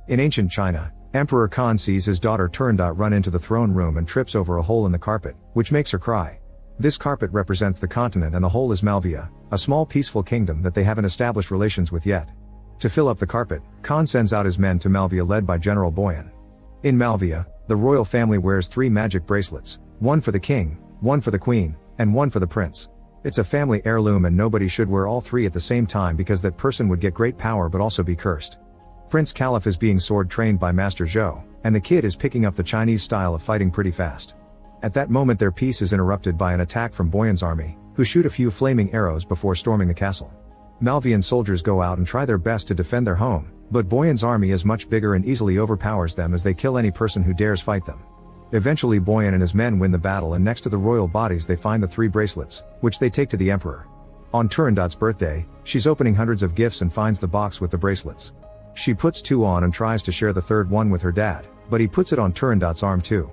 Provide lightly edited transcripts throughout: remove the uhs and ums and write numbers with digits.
In ancient China, Emperor Khan sees his daughter Turandot run into the throne room and trips over a hole in the carpet, which makes her cry. This carpet represents the continent and the hole is Malvia, a small peaceful kingdom that they haven't established relations with yet. To fill up the carpet, Khan sends out his men to Malvia led by General Boyan. In Malvia, the royal family wears 3 magic bracelets, one for the king, one for the queen, and one for the prince. It's a family heirloom and nobody should wear all 3 at the same time because that person would get great power but also be cursed. Prince Caliph is being sword trained by Master Zhou, and the kid is picking up the Chinese style of fighting pretty fast. At that moment their peace is interrupted by an attack from Boyan's army, who shoot a few flaming arrows before storming the castle. Malvian soldiers go out and try their best to defend their home, but Boyan's army is much bigger and easily overpowers them as they kill any person who dares fight them. Eventually Boyan and his men win the battle and next to the royal bodies they find the 3 bracelets, which they take to the emperor. On Turandot's birthday, she's opening hundreds of gifts and finds the box with the bracelets. She puts 2 on and tries to share the 3rd one with her dad, but he puts it on Turandot's arm too.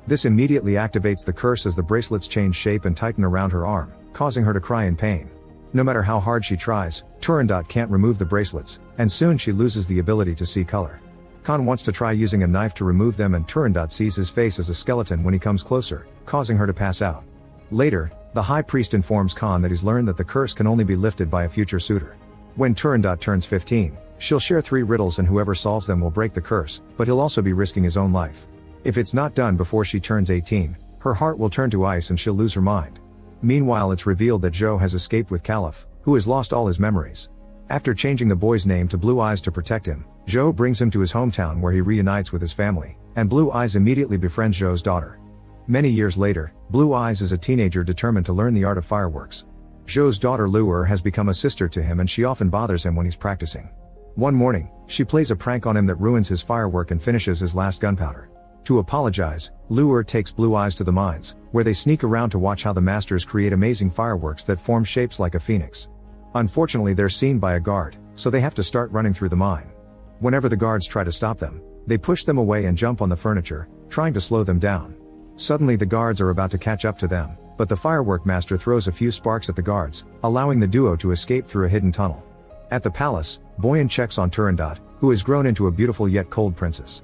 This immediately activates the curse as the bracelets change shape and tighten around her arm, causing her to cry in pain. No matter how hard she tries, Turandot can't remove the bracelets, and soon she loses the ability to see color. Khan wants to try using a knife to remove them and Turandot sees his face as a skeleton when he comes closer, causing her to pass out. Later, the high priest informs Khan that he's learned that the curse can only be lifted by a future suitor. When Turandot turns 15, she'll share 3 riddles and whoever solves them will break the curse, but he'll also be risking his own life. If it's not done before she turns 18, her heart will turn to ice and she'll lose her mind. Meanwhile it's revealed that Zhou has escaped with Caliph, who has lost all his memories. After changing the boy's name to Blue Eyes to protect him, Zhou brings him to his hometown where he reunites with his family, and Blue Eyes immediately befriends Zhou's daughter. Many years later, Blue Eyes is a teenager determined to learn the art of fireworks. Zhou's daughter Luer has become a sister to him and she often bothers him when he's practicing. One morning, she plays a prank on him that ruins his firework and finishes his last gunpowder. To apologize, Luer takes Blue Eyes to the mines, where they sneak around to watch how the masters create amazing fireworks that form shapes like a phoenix. Unfortunately they're seen by a guard, so they have to start running through the mine. Whenever the guards try to stop them, they push them away and jump on the furniture, trying to slow them down. Suddenly the guards are about to catch up to them, but the firework master throws a few sparks at the guards, allowing the duo to escape through a hidden tunnel. At the palace, Boyan checks on Turandot, who has grown into a beautiful yet cold princess.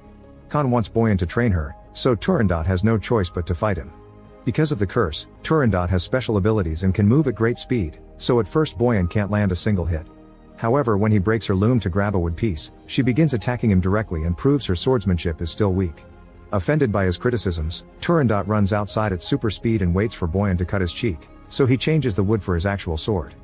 Khan wants Boyan to train her, so Turandot has no choice but to fight him. Because of the curse, Turandot has special abilities and can move at great speed, so at first Boyan can't land a single hit. However, when he breaks her loom to grab a wood piece, she begins attacking him directly and proves her swordsmanship is still weak. Offended by his criticisms, Turandot runs outside at super speed and waits for Boyan to cut his cheek, so he changes the wood for his actual sword.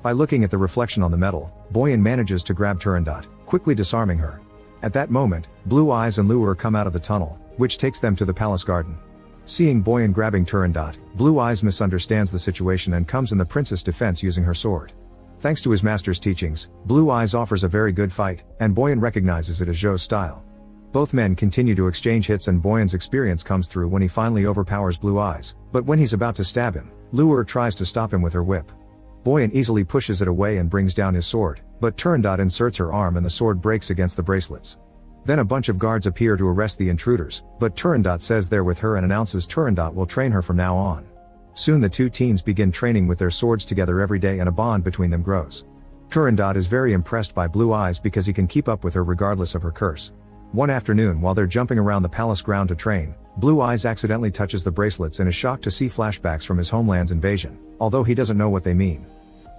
By looking at the reflection on the metal, Boyan manages to grab Turandot, quickly disarming her. At that moment, Blue Eyes and Luer come out of the tunnel, which takes them to the palace garden. Seeing Boyan grabbing Turandot, Blue Eyes misunderstands the situation and comes in the prince's defense using her sword. Thanks to his master's teachings, Blue Eyes offers a very good fight, and Boyan recognizes it as Zhou's style. Both men continue to exchange hits and Boyan's experience comes through when he finally overpowers Blue Eyes, but when he's about to stab him, Luer tries to stop him with her whip. Boyan easily pushes it away and brings down his sword, but Turandot inserts her arm and the sword breaks against the bracelets. Then a bunch of guards appear to arrest the intruders, but Turandot says they're with her and announces Turandot will train her from now on. Soon the 2 teens begin training with their swords together every day and a bond between them grows. Turandot is very impressed by Blue Eyes because he can keep up with her regardless of her curse. One afternoon while they're jumping around the palace ground to train, Blue Eyes accidentally touches the bracelets and is shocked to see flashbacks from his homeland's invasion, although he doesn't know what they mean.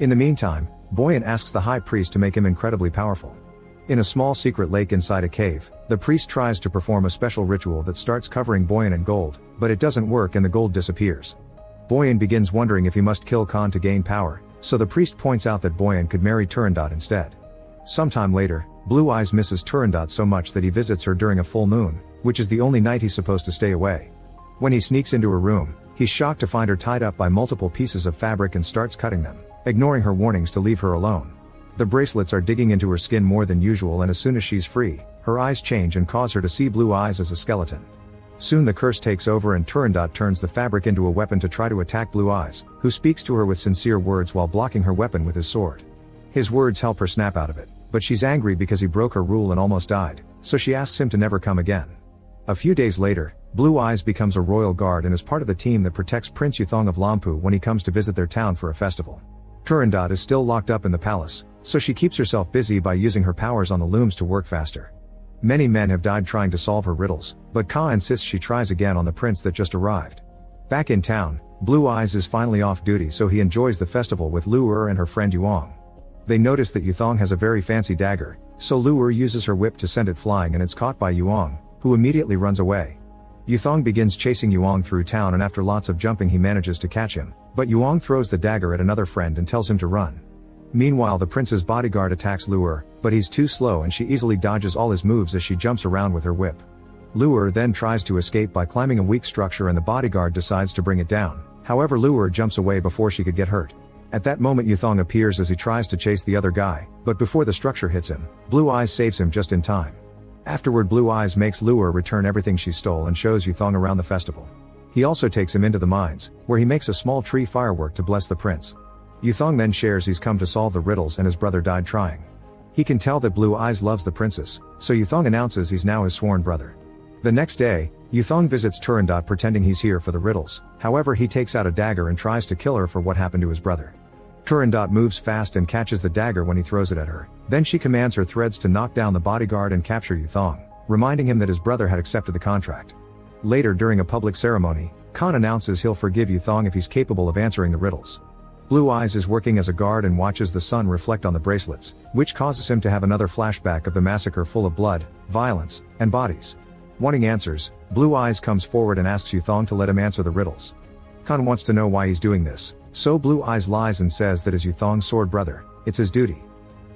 In the meantime, Boyan asks the high priest to make him incredibly powerful. In a small secret lake inside a cave, the priest tries to perform a special ritual that starts covering Boyan in gold, but it doesn't work and the gold disappears. Boyan begins wondering if he must kill Khan to gain power, so the priest points out that Boyan could marry Turandot instead. Sometime later, Blue Eyes misses Turandot so much that he visits her during a full moon, which is the only night he's supposed to stay away. When he sneaks into her room, he's shocked to find her tied up by multiple pieces of fabric and starts cutting them, ignoring her warnings to leave her alone. The bracelets are digging into her skin more than usual and as soon as she's free, her eyes change and cause her to see Blue Eyes as a skeleton. Soon the curse takes over and Turandot turns the fabric into a weapon to try to attack Blue Eyes, who speaks to her with sincere words while blocking her weapon with his sword. His words help her snap out of it, but she's angry because he broke her rule and almost died, so she asks him to never come again. A few days later, Blue Eyes becomes a royal guard and is part of the team that protects Prince Yuzong of Lampu when he comes to visit their town for a festival. Turandot is still locked up in the palace, so she keeps herself busy by using her powers on the looms to work faster. Many men have died trying to solve her riddles, but Ka insists she tries again on the prince that just arrived. Back in town, Blue Eyes is finally off duty, so he enjoys the festival with Lu'er and her friend Yuong. They notice that Yuthong has a very fancy dagger, so Lu'er uses her whip to send it flying and it's caught by Yuong, who immediately runs away. Yuthong begins chasing Yuong through town and after lots of jumping he manages to catch him, but Yuong throws the dagger at another friend and tells him to run. Meanwhile the prince's bodyguard attacks Lu'er, but he's too slow and she easily dodges all his moves as she jumps around with her whip. Lu'er then tries to escape by climbing a weak structure and the bodyguard decides to bring it down, however Lu'er jumps away before she could get hurt. At that moment Yuthong appears as he tries to chase the other guy, but before the structure hits him, Blue Eyes saves him just in time. Afterward Blue Eyes makes Lu'er return everything she stole and shows Yuthong around the festival. He also takes him into the mines, where he makes a small tree firework to bless the prince. Yuthong then shares he's come to solve the riddles and his brother died trying. He can tell that Blue Eyes loves the princess, so Yuthong announces he's now his sworn brother. The next day, Yuthong visits Turandot pretending he's here for the riddles, however he takes out a dagger and tries to kill her for what happened to his brother. Turandot moves fast and catches the dagger when he throws it at her, then she commands her threads to knock down the bodyguard and capture Yuthong, reminding him that his brother had accepted the contract. Later during a public ceremony, Khan announces he'll forgive Yuthong if he's capable of answering the riddles. Blue Eyes is working as a guard and watches the sun reflect on the bracelets, which causes him to have another flashback of the massacre full of blood, violence, and bodies. Wanting answers, Blue Eyes comes forward and asks Yuthong to let him answer the riddles. Khan wants to know why he's doing this, so Blue Eyes lies and says that as Yuthong's sword brother, it's his duty.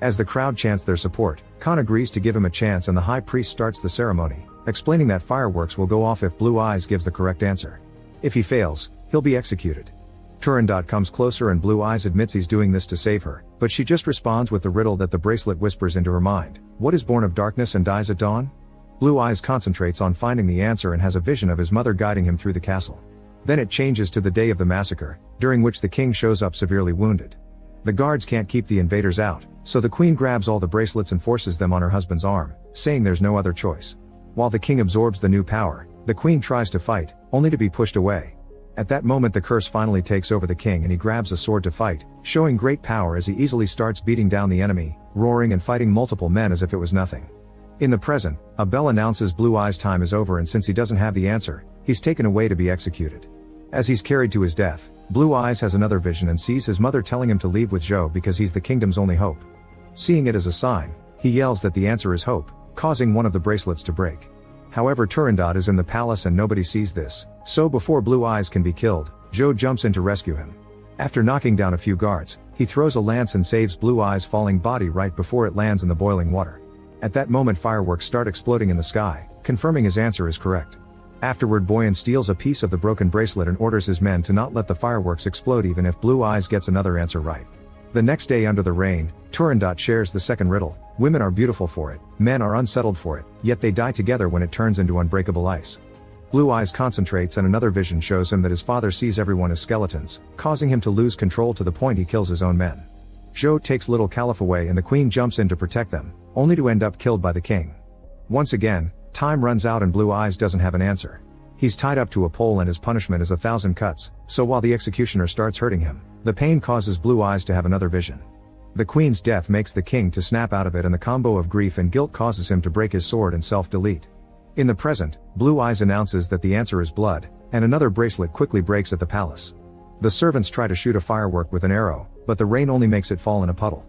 As the crowd chants their support, Khan agrees to give him a chance and the high priest starts the ceremony, explaining that fireworks will go off if Blue Eyes gives the correct answer. If he fails, he'll be executed. Turandot comes closer and Blue Eyes admits he's doing this to save her, but she just responds with the riddle that the bracelet whispers into her mind. What is born of darkness and dies at dawn? Blue Eyes concentrates on finding the answer and has a vision of his mother guiding him through the castle. Then it changes to the day of the massacre, during which the king shows up severely wounded. The guards can't keep the invaders out, so the queen grabs all the bracelets and forces them on her husband's arm, saying there's no other choice. While the king absorbs the new power, the queen tries to fight, only to be pushed away. At that moment the curse finally takes over the king and he grabs a sword to fight, showing great power as he easily starts beating down the enemy, roaring and fighting multiple men as if it was nothing. In the present, a bell announces Blue Eyes' time is over and since he doesn't have the answer, he's taken away to be executed. As he's carried to his death, Blue Eyes has another vision and sees his mother telling him to leave with Zhou because he's the kingdom's only hope. Seeing it as a sign, he yells that the answer is hope, causing one of the bracelets to break. However Turandot is in the palace and nobody sees this, so before Blue Eyes can be killed, Zhou jumps in to rescue him. After knocking down a few guards, he throws a lance and saves Blue Eyes' falling body right before it lands in the boiling water. At that moment fireworks start exploding in the sky, confirming his answer is correct. Afterward Boyan steals a piece of the broken bracelet and orders his men to not let the fireworks explode even if Blue Eyes gets another answer right. The next day under the rain, Turandot shares the second riddle. Women are beautiful for it, men are unsettled for it, yet they die together when it turns into unbreakable ice. Blue Eyes concentrates and another vision shows him that his father sees everyone as skeletons, causing him to lose control to the point he kills his own men. Zhou takes little Caliph away and the queen jumps in to protect them, only to end up killed by the king. Once again, time runs out and Blue Eyes doesn't have an answer. He's tied up to a pole and his punishment is 1,000 cuts, so while the executioner starts hurting him, the pain causes Blue Eyes to have another vision. The queen's death makes the king to snap out of it and the combo of grief and guilt causes him to break his sword and self-delete. In the present, Blue Eyes announces that the answer is blood, and another bracelet quickly breaks at the palace. The servants try to shoot a firework with an arrow, but the rain only makes it fall in a puddle.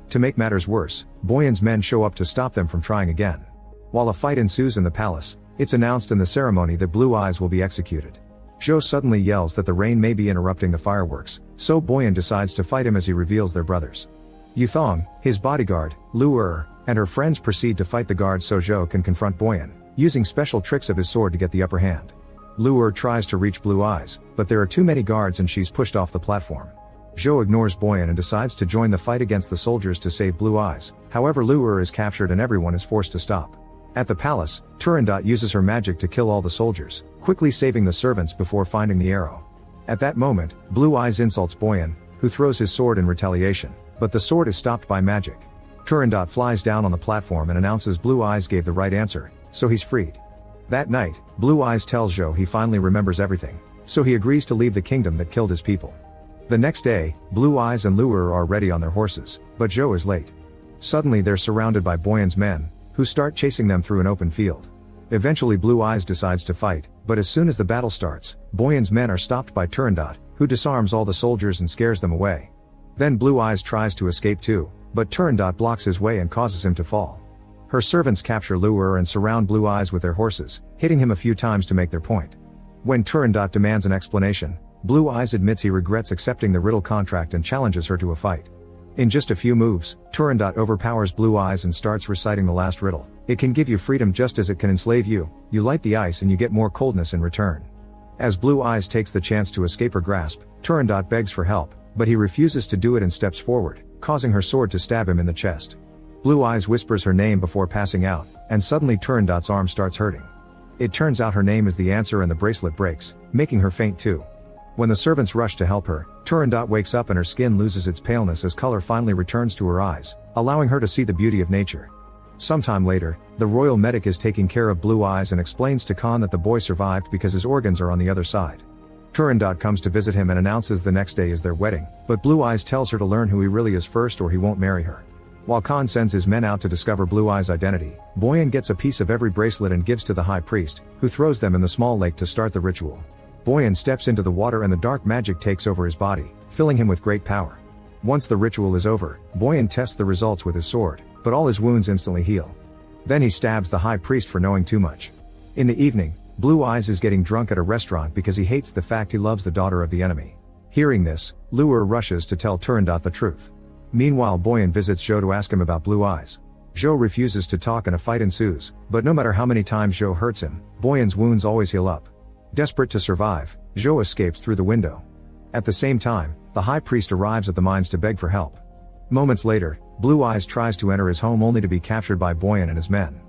To make matters worse, Boyan's men show up to stop them from trying again. While a fight ensues in the palace, it's announced in the ceremony that Blue Eyes will be executed. Zhou suddenly yells that the rain may be interrupting the fireworks, so Boyan decides to fight him as he reveals their brothers. Yuthong, his bodyguard, Lu'er, and her friends proceed to fight the guards so Zhou can confront Boyan, using special tricks of his sword to get the upper hand. Lu'er tries to reach Blue Eyes, but there are too many guards and she's pushed off the platform. Zhou ignores Boyan and decides to join the fight against the soldiers to save Blue Eyes, however Lu'er is captured and everyone is forced to stop. At the palace, Turandot uses her magic to kill all the soldiers, quickly saving the servants before finding the arrow. At that moment, Blue Eyes insults Boyan, who throws his sword in retaliation, but the sword is stopped by magic. Turandot flies down on the platform and announces Blue Eyes gave the right answer, so he's freed. That night, Blue Eyes tells Zhou he finally remembers everything, so he agrees to leave the kingdom that killed his people. The next day, Blue Eyes and Lu'er are ready on their horses, but Zhou is late. Suddenly they're surrounded by Boyan's men, who start chasing them through an open field. Eventually Blue Eyes decides to fight, but as soon as the battle starts, Boyan's men are stopped by Turandot, who disarms all the soldiers and scares them away. Then Blue Eyes tries to escape too, but Turandot blocks his way and causes him to fall. Her servants capture Lure and surround Blue Eyes with their horses, hitting him a few times to make their point. When Turandot demands an explanation, Blue Eyes admits he regrets accepting the riddle contract and challenges her to a fight. In just a few moves, Turandot overpowers Blue Eyes and starts reciting the last riddle. It can give you freedom just as it can enslave you. You light the ice and you get more coldness in return. As Blue Eyes takes the chance to escape her grasp, Turandot begs for help, but he refuses to do it and steps forward, causing her sword to stab him in the chest. Blue Eyes whispers her name before passing out, and suddenly Turandot's arm starts hurting. It turns out her name is the answer and the bracelet breaks, making her faint too. When the servants rush to help her, Turandot wakes up and her skin loses its paleness as color finally returns to her eyes, allowing her to see the beauty of nature. Sometime later, the royal medic is taking care of Blue Eyes and explains to Khan that the boy survived because his organs are on the other side. Turandot comes to visit him and announces the next day is their wedding, but Blue Eyes tells her to learn who he really is first or he won't marry her. While Khan sends his men out to discover Blue Eyes' identity, Boyan gets a piece of every bracelet and gives to the high priest, who throws them in the small lake to start the ritual. Boyan steps into the water and the dark magic takes over his body, filling him with great power. Once the ritual is over, Boyan tests the results with his sword, but all his wounds instantly heal. Then he stabs the high priest for knowing too much. In the evening, Blue Eyes is getting drunk at a restaurant because he hates the fact he loves the daughter of the enemy. Hearing this, Lure rushes to tell Turandot the truth. Meanwhile Boyan visits Zhou to ask him about Blue Eyes. Zhou refuses to talk and a fight ensues, but no matter how many times Zhou hurts him, Boyan's wounds always heal up. Desperate to survive, Zhou escapes through the window. At the same time, the high priest arrives at the mines to beg for help. Moments later, Blue Eyes tries to enter his home only to be captured by Boyan and his men.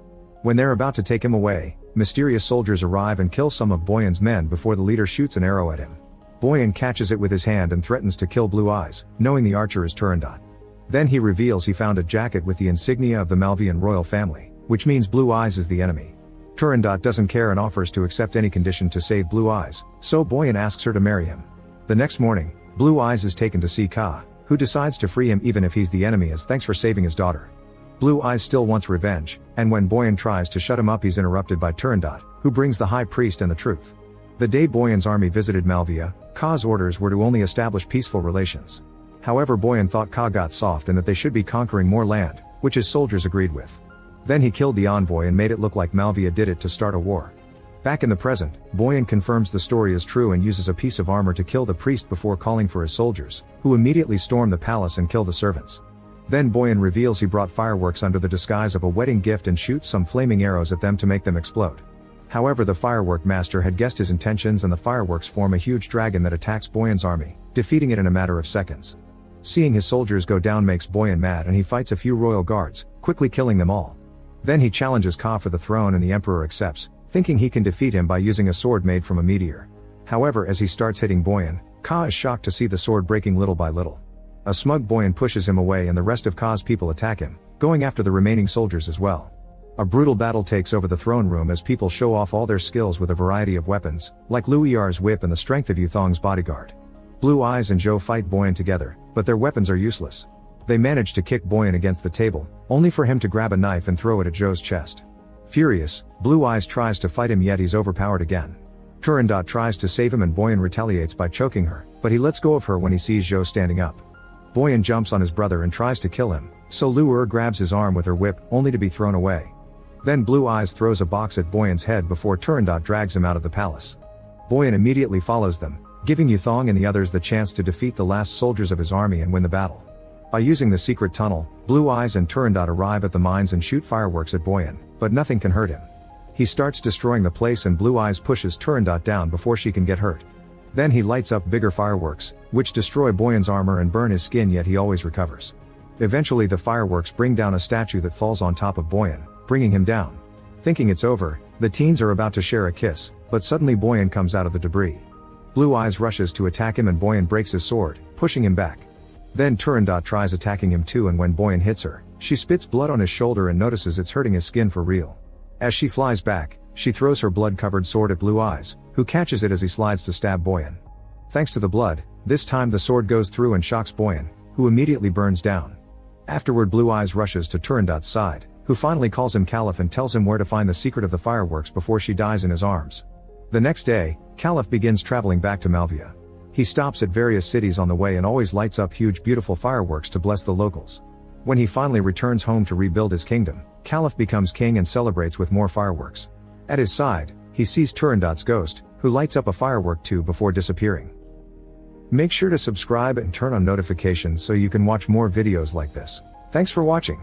When they're about to take him away, mysterious soldiers arrive and kill some of Boyan's men before the leader shoots an arrow at him. Boyan catches it with his hand and threatens to kill Blue Eyes, knowing the archer is Turandot. Then he reveals he found a jacket with the insignia of the Malvian royal family, which means Blue Eyes is the enemy. Turandot doesn't care and offers to accept any condition to save Blue Eyes, so Boyan asks her to marry him. The next morning, Blue Eyes is taken to see Ka, who decides to free him even if he's the enemy as thanks for saving his daughter. Blue Eyes still wants revenge, and when Boyan tries to shut him up he's interrupted by Turandot, who brings the high priest and the truth. The day Boyan's army visited Malvia, Ka's orders were to only establish peaceful relations. However Boyan thought Ka got soft and that they should be conquering more land, which his soldiers agreed with. Then he killed the envoy and made it look like Malvia did it to start a war. Back in the present, Boyan confirms the story is true and uses a piece of armor to kill the priest before calling for his soldiers, who immediately storm the palace and kill the servants. Then Boyan reveals he brought fireworks under the disguise of a wedding gift and shoots some flaming arrows at them to make them explode. However, the firework master had guessed his intentions and the fireworks form a huge dragon that attacks Boyan's army, defeating it in a matter of seconds. Seeing his soldiers go down makes Boyan mad and he fights a few royal guards, quickly killing them all. Then he challenges Ka for the throne and the emperor accepts, thinking he can defeat him by using a sword made from a meteor. However, as he starts hitting Boyan, Ka is shocked to see the sword breaking little by little. A smug Boyan pushes him away and the rest of Ka's people attack him, going after the remaining soldiers as well. A brutal battle takes over the throne room as people show off all their skills with a variety of weapons, like Liu Yar's whip and the strength of Yuthong's bodyguard. Blue Eyes and Zhou fight Boyan together, but their weapons are useless. They manage to kick Boyan against the table, only for him to grab a knife and throw it at Zhou's chest. Furious, Blue Eyes tries to fight him yet he's overpowered again. Turandot tries to save him and Boyan retaliates by choking her, but he lets go of her when he sees Zhou standing up. Boyan jumps on his brother and tries to kill him, so Lure grabs his arm with her whip, only to be thrown away. Then Blue Eyes throws a box at Boyan's head before Turandot drags him out of the palace. Boyan immediately follows them, giving Yuthong and the others the chance to defeat the last soldiers of his army and win the battle. By using the secret tunnel, Blue Eyes and Turandot arrive at the mines and shoot fireworks at Boyan, but nothing can hurt him. He starts destroying the place and Blue Eyes pushes Turandot down before she can get hurt. Then he lights up bigger fireworks, which destroy Boyan's armor and burn his skin yet he always recovers. Eventually the fireworks bring down a statue that falls on top of Boyan, bringing him down. Thinking it's over, the teens are about to share a kiss, but suddenly Boyan comes out of the debris. Blue Eyes rushes to attack him and Boyan breaks his sword, pushing him back. Then Turandot tries attacking him too and when Boyan hits her, she spits blood on his shoulder and notices it's hurting his skin for real. As she flies back, she throws her blood-covered sword at Blue Eyes, who catches it as he slides to stab Boyan. Thanks to the blood, this time the sword goes through and shocks Boyan, who immediately burns down. Afterward Blue Eyes rushes to Turandot's side, who finally calls him Caliph and tells him where to find the secret of the fireworks before she dies in his arms. The next day, Caliph begins traveling back to Malvia. He stops at various cities on the way and always lights up huge beautiful fireworks to bless the locals. When he finally returns home to rebuild his kingdom, Caliph becomes king and celebrates with more fireworks. At his side, he sees Turandot's ghost, who lights up a firework too before disappearing. Make sure to subscribe and turn on notifications so you can watch more videos like this. Thanks for watching.